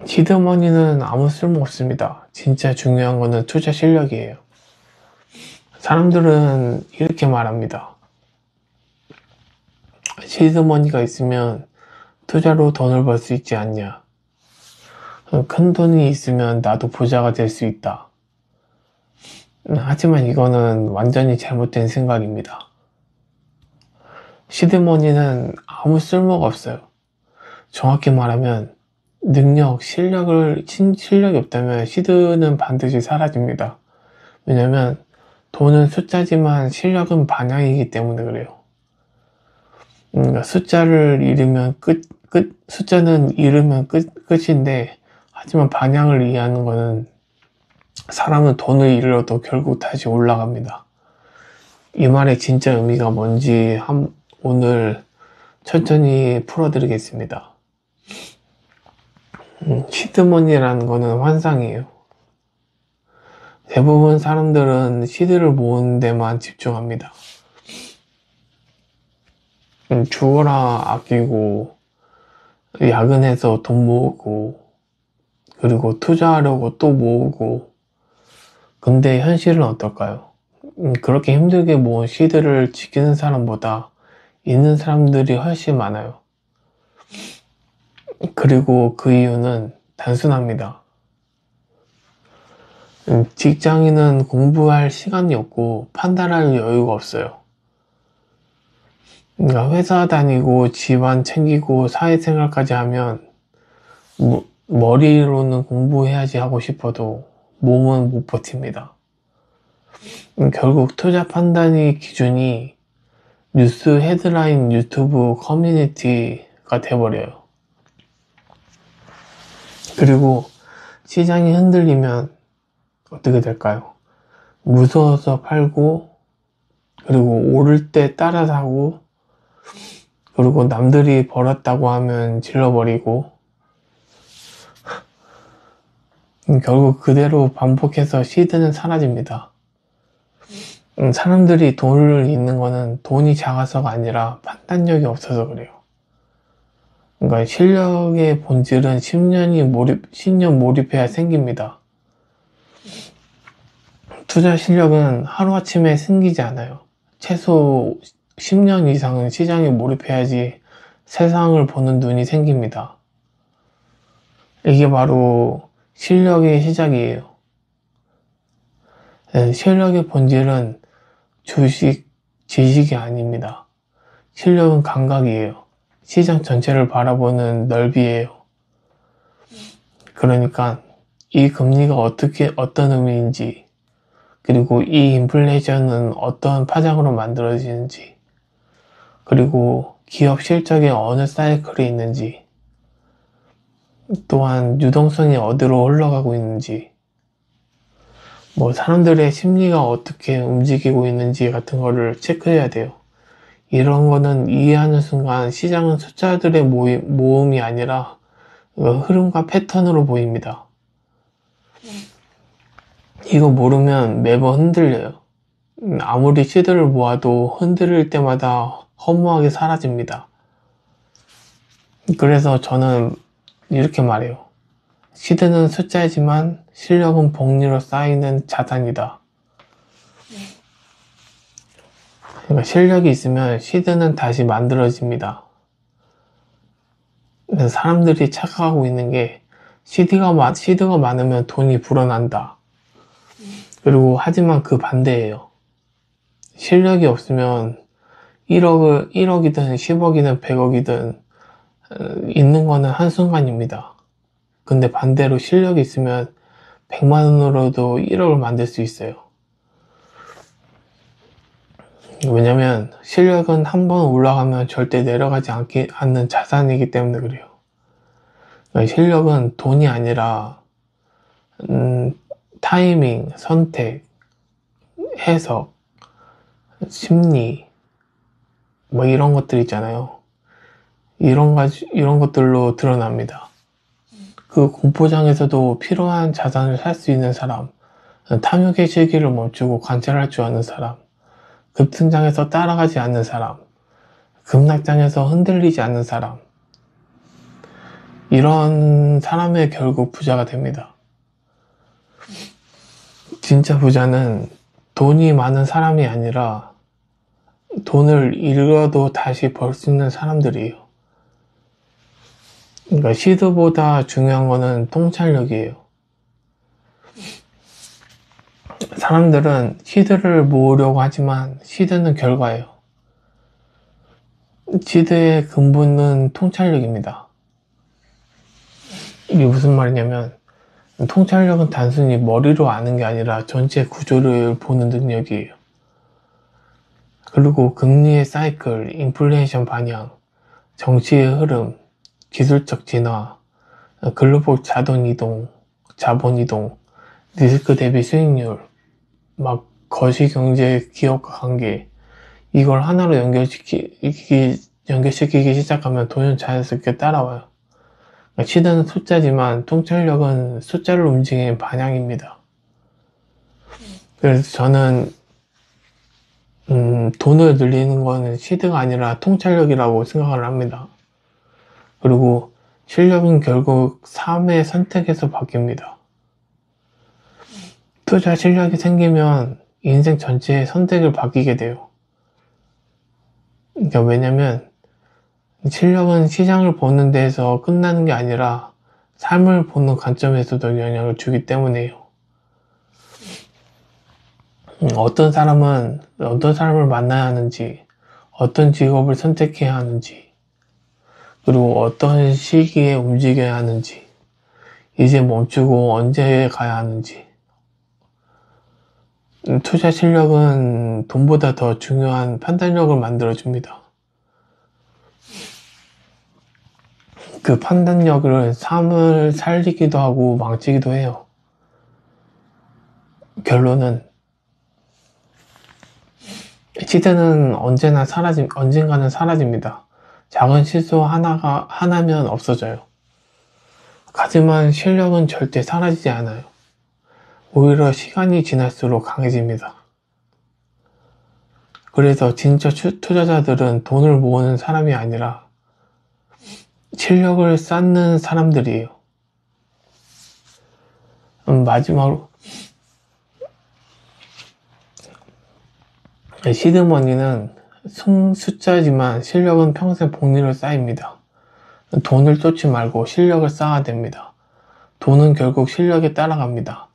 시드머니는 아무 쓸모 없습니다. 진짜 중요한 거는 투자 실력이에요. 사람들은 이렇게 말합니다. 시드머니가 있으면 투자로 돈을 벌 수 있지 않냐. 큰 돈이 있으면 나도 부자가 될 수 있다. 하지만 이거는 완전히 잘못된 생각입니다. 시드머니는 아무 쓸모가 없어요. 정확히 말하면 실력이 없다면 시드는 반드시 사라집니다. 왜냐면 돈은 숫자지만 실력은 반향이기 때문에 그래요. 숫자는 잃으면 끝인데, 하지만 반향을 이해하는 거는 사람은 돈을 잃어도 결국 다시 올라갑니다. 이 말의 진짜 의미가 뭔지 오늘 천천히 풀어드리겠습니다. 시드머니라는 거는 환상이에요. 대부분 사람들은 시드를 모으는 데만 집중합니다. 죽어라 아끼고, 야근해서 돈 모으고, 그리고 투자하려고 또 모으고. 근데 현실은 어떨까요? 그렇게 힘들게 모은 시드를 지키는 사람보다 있는 사람들이 훨씬 많아요. 그리고 그 이유는 단순합니다. 직장인은 공부할 시간이 없고 판단할 여유가 없어요. 그러니까 회사 다니고 집안 챙기고 사회생활까지 하면 머리로는 공부해야지 하고 싶어도 몸은 못 버팁니다. 결국 투자 판단이 기준이 뉴스 헤드라인 유튜브 커뮤니티가 돼버려요. 그리고 시장이 흔들리면 어떻게 될까요? 무서워서 팔고, 그리고 오를 때 따라 사고, 그리고 남들이 벌었다고 하면 질러버리고, 결국 그대로 반복해서 시드는 사라집니다. 사람들이 돈을 잃는 거는 돈이 작아서가 아니라 판단력이 없어서 그래요. 그러니까 실력의 본질은 10년 몰입해야 생깁니다. 투자 실력은 하루아침에 생기지 않아요. 최소 10년 이상은 시장에 몰입해야지 세상을 보는 눈이 생깁니다. 이게 바로 실력의 시작이에요. 실력의 본질은 지식이 아닙니다. 실력은 감각이에요. 시장 전체를 바라보는 넓이에요. 그러니까 이 금리가 어떤 의미인지, 그리고 이 인플레이션은 어떤 파장으로 만들어지는지, 그리고 기업 실적이 어느 사이클에 있는지, 또한 유동성이 어디로 흘러가고 있는지, 사람들의 심리가 어떻게 움직이고 있는지 같은 거를 체크해야 돼요. 이런 거는 이해하는 순간 시장은 숫자들의 모음이 아니라 흐름과 패턴으로 보입니다. 이거 모르면 매번 흔들려요. 아무리 시드를 모아도 흔들릴 때마다 허무하게 사라집니다. 그래서 저는 이렇게 말해요. 시드는 숫자이지만 실력은 복리로 쌓이는 자산이다. 그러니까 실력이 있으면 시드는 다시 만들어집니다. 그래서 사람들이 착각하고 있는 게 시드가 많으면 돈이 불어난다. 그리고 하지만 그 반대예요. 실력이 없으면 1억이든 10억이든 100억이든 있는 거는 한순간입니다. 근데 반대로 실력이 있으면 100만 원으로도 1억을 만들 수 있어요. 왜냐면 실력은 한번 올라가면 절대 내려가지 않는 자산이기 때문에 그래요. 실력은 돈이 아니라 타이밍, 선택, 해석, 심리, 이런 것들 있잖아요. 이런 것들로 드러납니다. 그 공포장에서도 필요한 자산을 살 수 있는 사람, 탐욕의 시기를 멈추고 관찰할 줄 아는 사람, 급등장에서 따라가지 않는 사람, 급락장에서 흔들리지 않는 사람, 이런 사람의 결국 부자가 됩니다. 진짜 부자는 돈이 많은 사람이 아니라 돈을 잃어도 다시 벌 수 있는 사람들이에요. 그러니까 시드보다 중요한 거는 통찰력이에요. 사람들은 시드를 모으려고 하지만 시드는 결과예요. 시드의 근본은 통찰력입니다. 이게 무슨 말이냐면 통찰력은 단순히 머리로 아는 게 아니라 전체 구조를 보는 능력이에요. 그리고 금리의 사이클, 인플레이션 반영, 정치의 흐름, 기술적 진화, 글로벌 자본 이동, 리스크 대비 수익률, 막 거시경제 기업과 관계, 이걸 하나로 연결시키기 시작하면 돈은 자연스럽게 따라와요. 시드는 숫자지만 통찰력은 숫자를 움직이는 반향입니다. 그래서 저는 돈을 늘리는 거는 시드가 아니라 통찰력이라고 생각을 합니다. 그리고 실력은 결국 삶의 선택에서 바뀝니다. 투자 실력이 생기면 인생 전체의 선택을 바뀌게 돼요. 그러니까 왜냐면 실력은 시장을 보는 데에서 끝나는 게 아니라 삶을 보는 관점에서도 영향을 주기 때문이에요. 어떤 사람을 만나야 하는지, 어떤 직업을 선택해야 하는지, 그리고 어떤 시기에 움직여야 하는지, 이제 멈추고 언제 가야 하는지. 투자 실력은 돈보다 더 중요한 판단력을 만들어줍니다. 그 판단력을 삶을 살리기도 하고 망치기도 해요. 결론은 시대는 언젠가는 사라집니다. 작은 실수 하나면 없어져요. 하지만 실력은 절대 사라지지 않아요. 오히려 시간이 지날수록 강해집니다. 그래서 진짜 투자자들은 돈을 모으는 사람이 아니라 실력을 쌓는 사람들이에요. 마지막으로 시드머니는 숫자지만 실력은 평생 복리로 쌓입니다. 돈을 쫓지 말고 실력을 쌓아야 됩니다. 돈은 결국 실력에 따라갑니다.